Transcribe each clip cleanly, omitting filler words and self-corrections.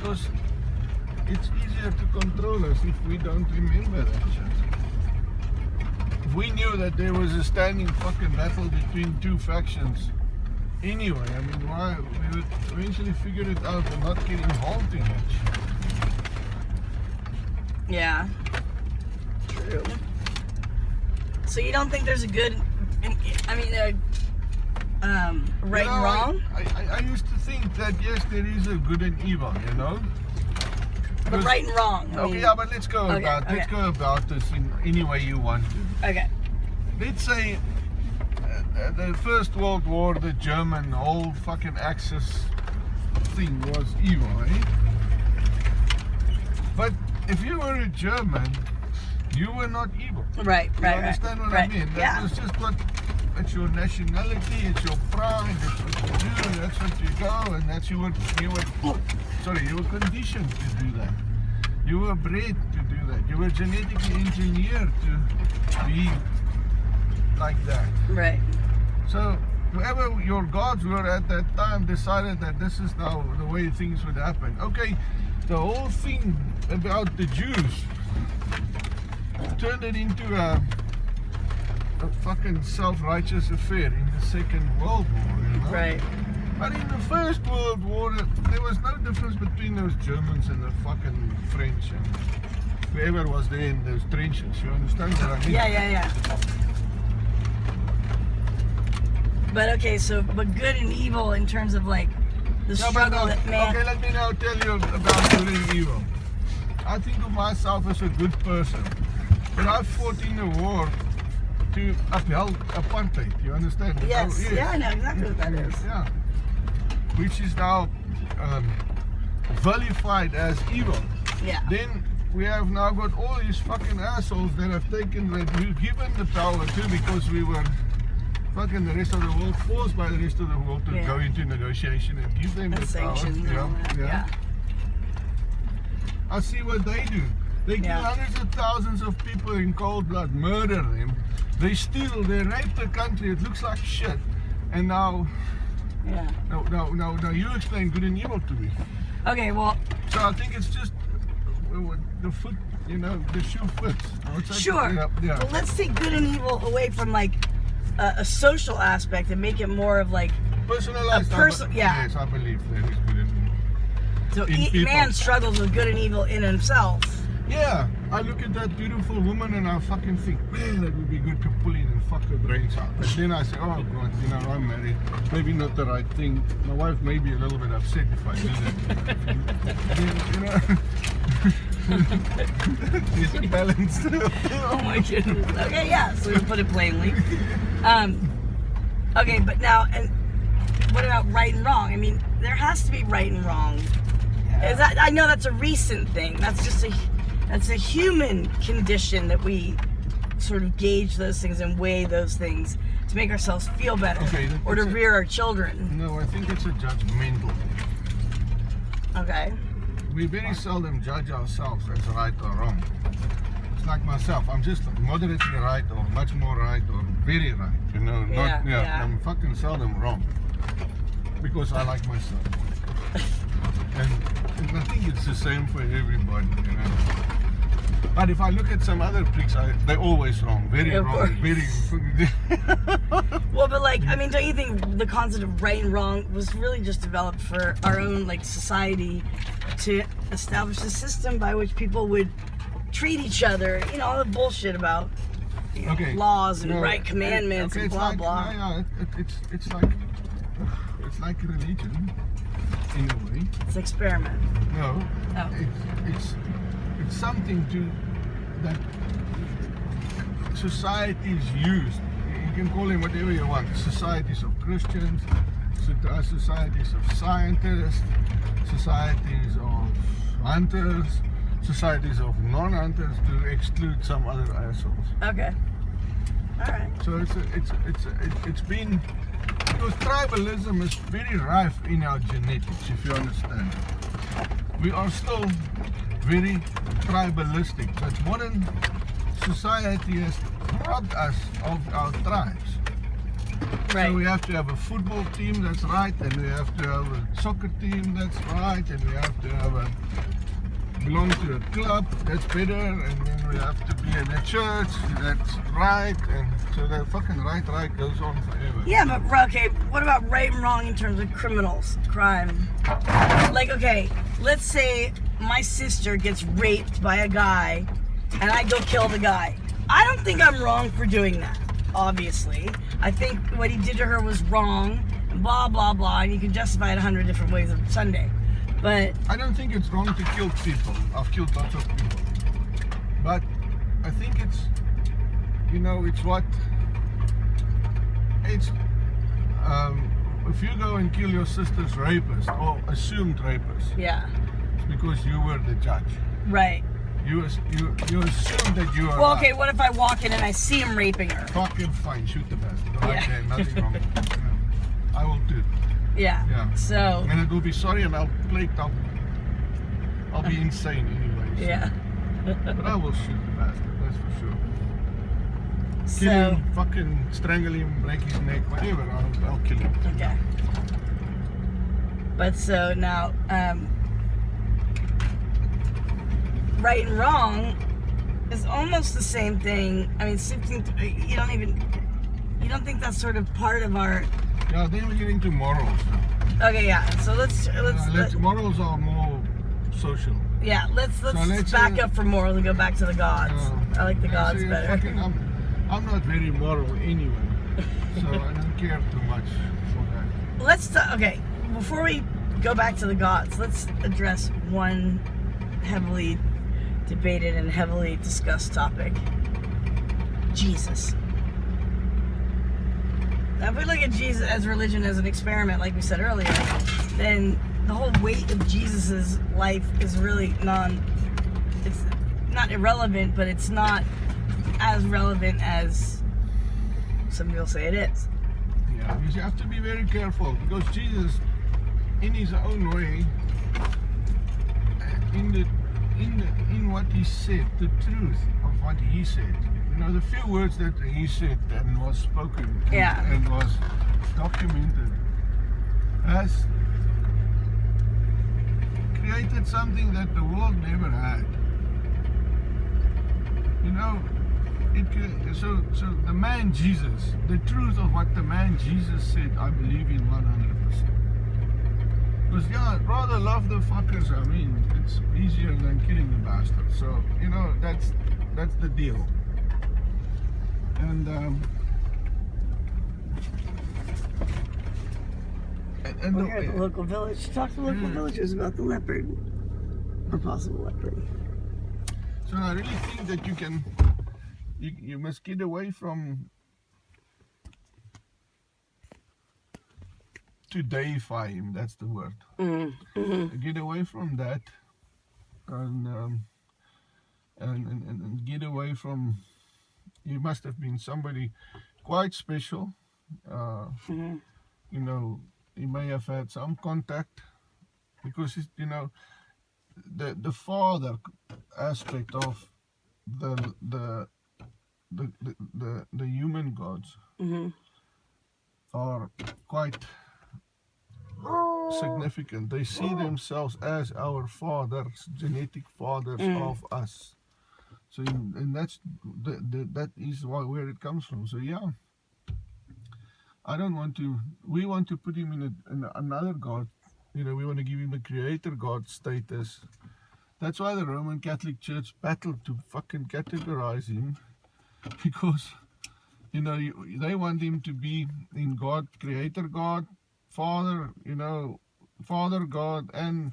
because it's easier to control us if we don't remember that shit. If we knew that there was a standing fucking battle between two factions anyway, I mean, why we would eventually figure it out and not get involved in that shit. Yeah. True. So you don't think there's a good, right and wrong? I used to think that yes, there is a good and evil, you know. But right and wrong. Okay, yeah, but let's go about this in any way you want to. Okay. Let's say the First World War, the German whole fucking Axis thing was evil, eh? But if you were a German, you were not evil. Right. You understand what I mean? That was just it's your nationality, it's your pride, that's what you do, that's what you go, and that's you were conditioned to do that. You were bred to do that. You were genetically engineered to be like that. Right. So whoever your gods were at that time decided that this is now the way things would happen. Okay, the whole thing about the Jews turned it into a fucking self-righteous affair in the Second World War, you know? Right. But in the First World War, there was no difference between those Germans and the fucking French and whoever was there in those trenches. You understand what I mean? Yeah. But okay, but good and evil in terms of like the struggle that man. Okay, let me now tell you about good and evil. I think of myself as a good person, but I fought in a war to upheld apartheid. You understand? Yes. Yes. Yeah, I know exactly what that is. Yeah. Which is now vilified as evil. Yeah. Then we have now got all these fucking assholes that have taken that we've given the power to because we were fucking the rest of the world, forced by the rest of the world to go into negotiation and give them the sanctions power. and all that. Yeah. I see what they do. They kill hundreds of thousands of people in cold blood, murder them. They steal, they rape the country. It looks like shit. And now, now you explain good and evil to me. Okay, well. So I think it's just the foot, the shoe fits. Sure. Yeah. Well, let's take good and evil away from like a social aspect and make it more of like personalized. Yes, I believe there is good and evil. So man struggles with good and evil in himself. Yeah, I look at that beautiful woman and I fucking think, man, that would be good to pull in and fuck her brains out. But then I say, oh God, I'm married. Maybe not the right thing. My wife may be a little bit upset if I do that. There's a balance. Oh my goodness. Okay, yeah, so you put it plainly. Okay, but now, and what about right and wrong? I mean, there has to be right and wrong. I know that's a recent thing. That's just that's a human condition that we sort of gauge those things and weigh those things to make ourselves feel better or to rear our children. No, I think it's a judgmental thing. Okay. We very seldom judge ourselves as right or wrong. It's like myself. I'm just moderately right or much more right or very right. I'm fucking seldom wrong because I like myself. And I think it's the same for everybody, But if I look at some other pricks, they're always wrong. Very wrong. Very. Well, but don't you think the concept of right and wrong was really just developed for our own society to establish a system by which people would treat each other? All the bullshit about laws and right commandments and blah blah. Yeah, it's like religion. In a way. It's an experiment. No. Oh. It's something that societies use. You can call them whatever you want. Societies of Christians, societies of scientists, societies of hunters, societies of non-hunters to exclude some other assholes. Okay. All right. So it's been. Because tribalism is very rife in our genetics, if you understand. We are still very tribalistic, but modern society has robbed us of our tribes. Right. So we have to have a football team that's right, and we have to have a soccer team that's right, and we have to have belong to a club that's better, and then we have to be in a church that's right, and so the fucking right goes on forever. Yeah, but okay, what about right and wrong in terms of criminals, crime? Like, okay, let's say my sister gets raped by a guy, and I go kill the guy. I don't think I'm wrong for doing that, obviously. I think what he did to her was wrong, and blah, blah, blah, and you can justify it 100 different ways on Sunday. But I don't think it's wrong to kill people. I've killed lots of people. But I think it's, if you go and kill your sister's rapist or assumed rapist, yeah, it's because you were the judge. right. You assume that you are. Well, right. okay, what if I walk in and I see him raping her? Fucking fine, shoot the bastard. Right Yeah. there, nothing wrong with that. Yeah. I will do. Yeah. Yeah. So. And it will be sorry, and I'll be insane anyway. So. Yeah. But I will shoot the bastard, that's for sure. Kill So. him, fucking strangle him, break his neck, whatever. I'll kill him. Okay. But so now, right and wrong is almost the same thing. I mean, you don't think that's sort of part of our. Yeah, then we're getting to morals now. Okay, yeah. So let's morals are more social. yeah. Let's let's back up from morals and go back to the gods. I like the gods see, better. I'm not very moral anyway, so I don't care too much for that. Okay, before we go back to the gods, let's address one heavily debated and heavily discussed topic. Jesus. Now, if we look at Jesus as religion as an experiment, like we said earlier, then the whole weight of Jesus's life is really it's not irrelevant, but it's not as relevant as some people say it is. Yeah, you have to be very careful, because Jesus, in his own way, in what he said, the truth of what he said, the few words that he said and was spoken and was documented, has created something that the world never had. So the man Jesus, the truth of what the man Jesus said, I believe in 100%. Because I'd rather love the fuckers. I mean, it's easier than killing the bastard. So that's the deal. And we're here at the local village. Talk to local villagers about the leopard, or possible leopard. So I really think that you must get away from to deify him. That's the word. Mm-hmm. Get away from that, and get away from. You must have been somebody quite special. He may have had some contact, because the father aspect of the human gods are quite significant. They see themselves as our fathers, genetic fathers of us. So, and that is where it comes from. So yeah, we want to put him in another God. We want to give him a creator God status. That's why the Roman Catholic Church battled to fucking categorize him, because they want him to be in God, creator God, Father, Father God, and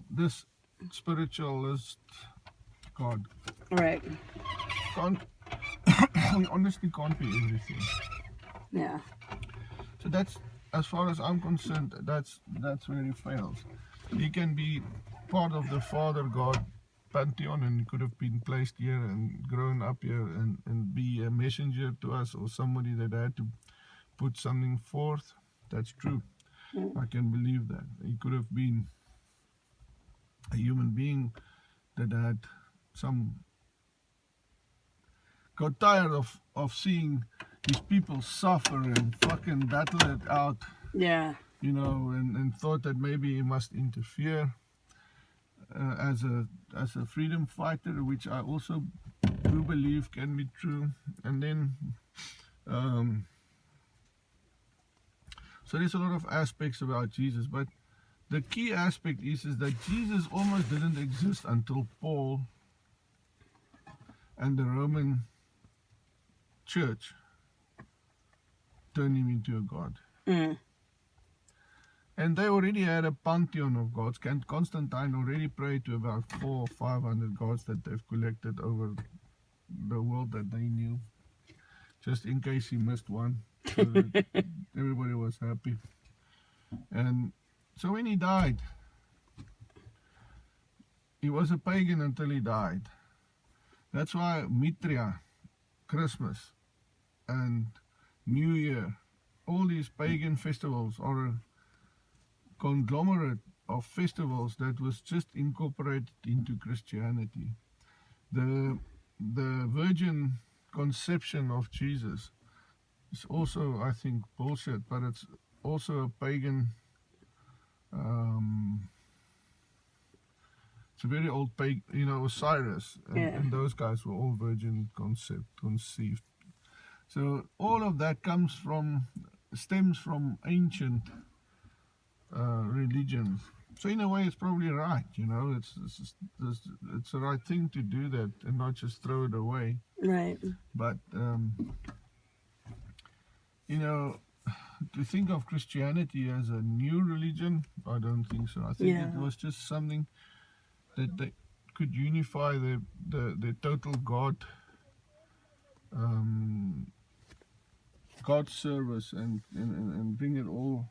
this spiritualist God. Right. We honestly can't be everything. Yeah. So that's, as far as I'm concerned, that's where he fails. He can be part of the Father God pantheon, and he could have been placed here and grown up here and be a messenger to us, or somebody that had to put something forth. That's true. I can believe that. He could have been a human being that got tired of seeing these people suffer and fucking battle it out, Yeah. you know, and thought that maybe he must interfere as a freedom fighter, which I also do believe can be true. And then so there's a lot of aspects about Jesus, but the key aspect is that Jesus almost didn't exist until Paul and the Roman Church turned him into a god. Mm. And they already had a pantheon of gods. Constantine already prayed to about 400 or 500 gods that they've collected over the world that they knew, just in case he missed one, so that everybody was happy. And so when he died, he was a pagan until he died. That's why Mithra, Christmas, and New Year, all these pagan festivals are a conglomerate of festivals that was just incorporated into Christianity. The virgin conception of Jesus is also, I think, bullshit, but it's also a pagan. It's a very old pagan, you know, Osiris, and those guys were all virgin conceived. So all of that stems from ancient religions. So in a way, it's probably right. You know, it's the right thing to do that and not just throw it away. Right. But you know, to think of Christianity as a new religion, I don't think so. I think it was just something that they could unify the total God service and bring it all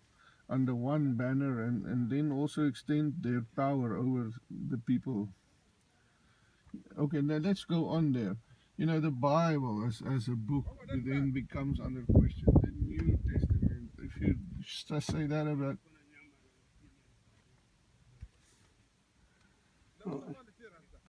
under one banner, and then also extend their power over the people. Okay, now let's go on there. You know, the Bible as a book then becomes under question. The New Testament, if you just say that about